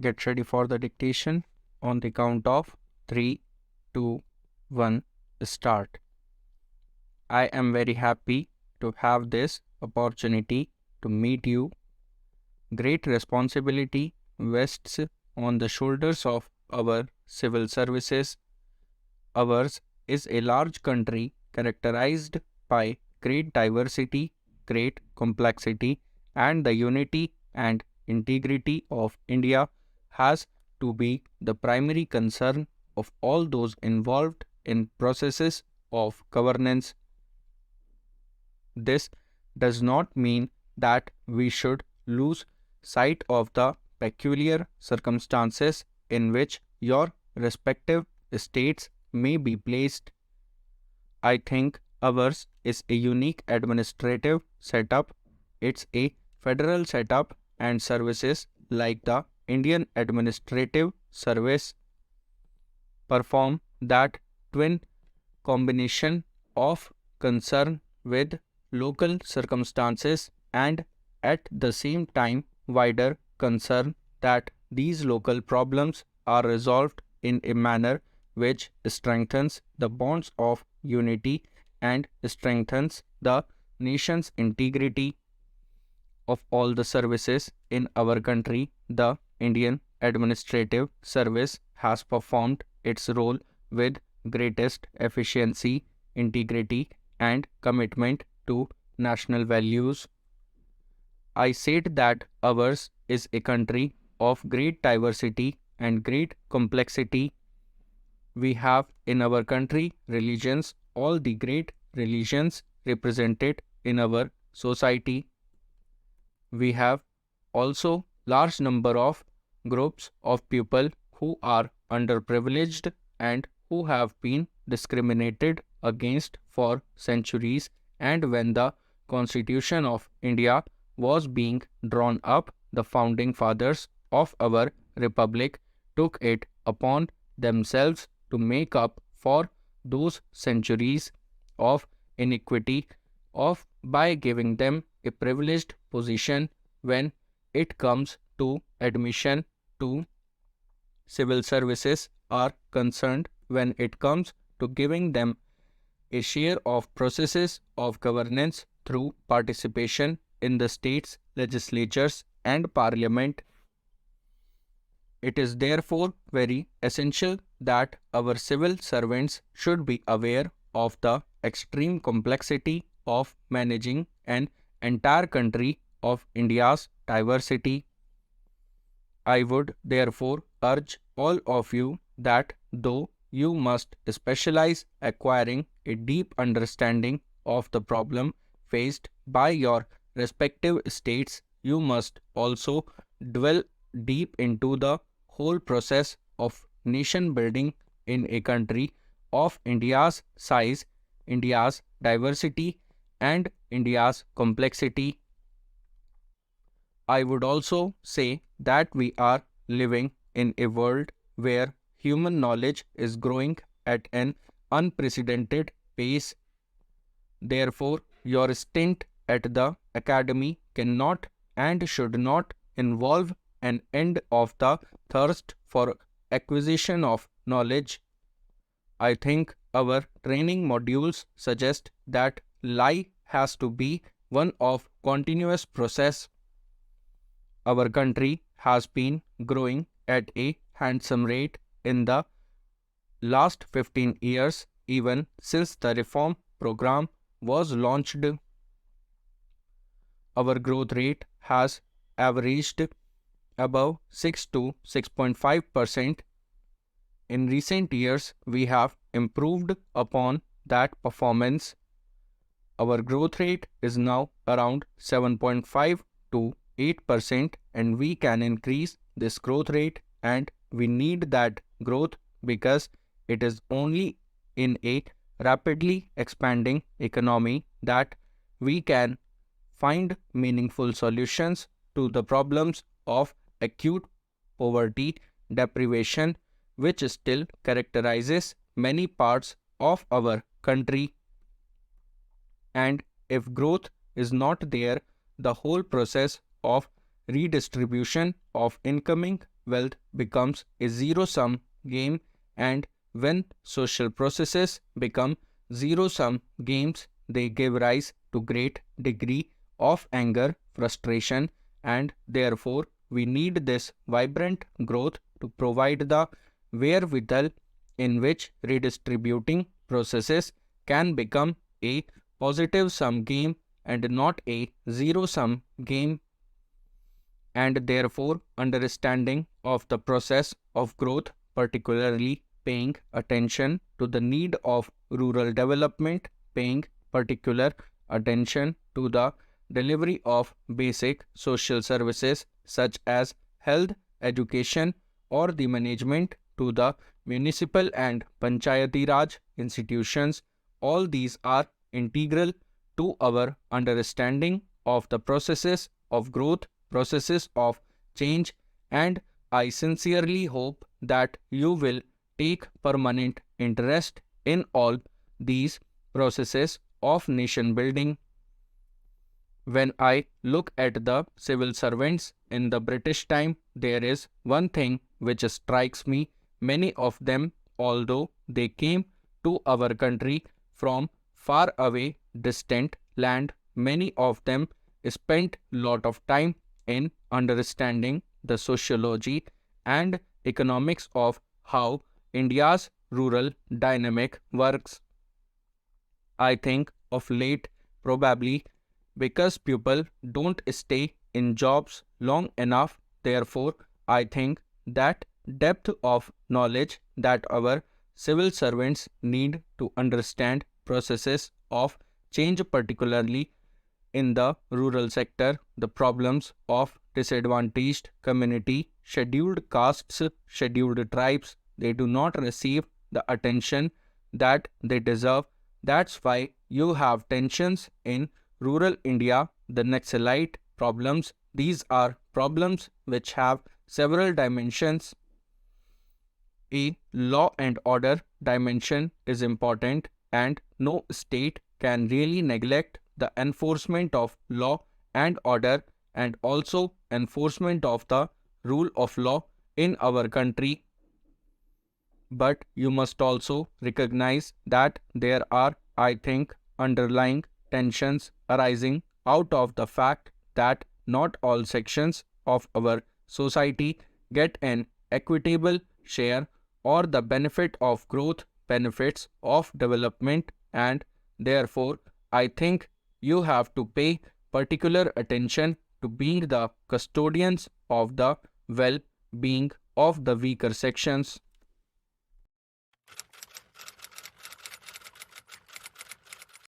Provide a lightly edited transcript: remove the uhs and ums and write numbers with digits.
Get ready for the dictation on the count of 3, 2, 1, start. I am very happy to have this opportunity to meet you. Great responsibility rests on the shoulders of our civil services. Ours is a large country characterized by great diversity, great complexity, and the unity and integrity of India has to be the primary concern of all those involved in processes of governance. This does not mean that we should lose sight of the peculiar circumstances in which your respective states may be placed. I think ours is a unique administrative setup. It's a federal setup, and services like the Indian Administrative Service perform that twin combination of concern with local circumstances and at the same time wider concern that these local problems are resolved in a manner which strengthens the bonds of unity and strengthens the nation's integrity. Of all the services in our country, the Indian Administrative Service has performed its role with greatest efficiency, integrity, and commitment to national values. I said that ours is a country of great diversity and great complexity. We have in our country religions, all the great religions represented in our society. We have also large number of groups of people who are underprivileged and who have been discriminated against for centuries, and when the Constitution of India was being drawn up, the founding fathers of our republic took it upon themselves to make up for those centuries of inequity of by giving them a privileged position when it comes to admission to civil services are concerned, when it comes to giving them a share of processes of governance through participation in the state's legislatures and parliament. It is therefore very essential that our civil servants should be aware of the extreme complexity of managing an entire country of India's diversity. I would therefore urge all of you that though you must specialize acquiring a deep understanding of the problem faced by your respective states, you must also dwell deep into the whole process of nation building in a country of India's size, India's diversity, and India's complexity. I would also say that we are living in a world where human knowledge is growing at an unprecedented pace. Therefore, your stint at the academy cannot and should not involve an end of the thirst for acquisition of knowledge. I think our training modules suggest that life has to be one of continuous process. Our country has been growing at a handsome rate in the last 15 years, even since the reform program was launched. Our growth rate has averaged above 6 to 6.5%. In recent years, we have improved upon that performance. Our growth rate is now around 7.5 to 8%, and we can increase this growth rate, and we need that growth because it is only in a rapidly expanding economy that we can find meaningful solutions to the problems of acute poverty, deprivation, which still characterizes many parts of our country. And if growth is not there, the whole process of redistribution of incoming wealth becomes a zero-sum game, and when social processes become zero-sum games, they give rise to great degree of anger, frustration, and therefore we need this vibrant growth to provide the wherewithal in which redistributing processes can become a positive sum game and not a zero sum game, and therefore understanding of the process of growth, particularly paying attention to the need of rural development, paying particular attention to the delivery of basic social services such as health, education, or the management to the municipal and panchayati raj institutions. All these are integral to our understanding of the processes of growth, processes of change, and I sincerely hope that you will take permanent interest in all these processes of nation building. When I look at the civil servants in the British time, there is one thing which strikes me. Many of them, although they came to our country from far away, distant land, many of them spent lot of time in understanding the sociology and economics of how India's rural dynamic works. I think of late, probably because people don't stay in jobs long enough. Therefore, I think that depth of knowledge that our civil servants need to understand processes of change, particularly in the rural sector, the problems of disadvantaged community, scheduled castes, scheduled tribes, they do not receive the attention that they deserve. That's why you have tensions in rural India, the Naxalite problems. These are problems which have several dimensions. A law and order dimension is important, and no state can really neglect the enforcement of law and order and also enforcement of the rule of law in our country. But you must also recognize that there are, I think, underlying tensions arising out of the fact that not all sections of our society get an equitable share or the benefit of growth, benefits of development, and therefore I think you have to pay particular attention to being the custodians of the well being of the weaker sections.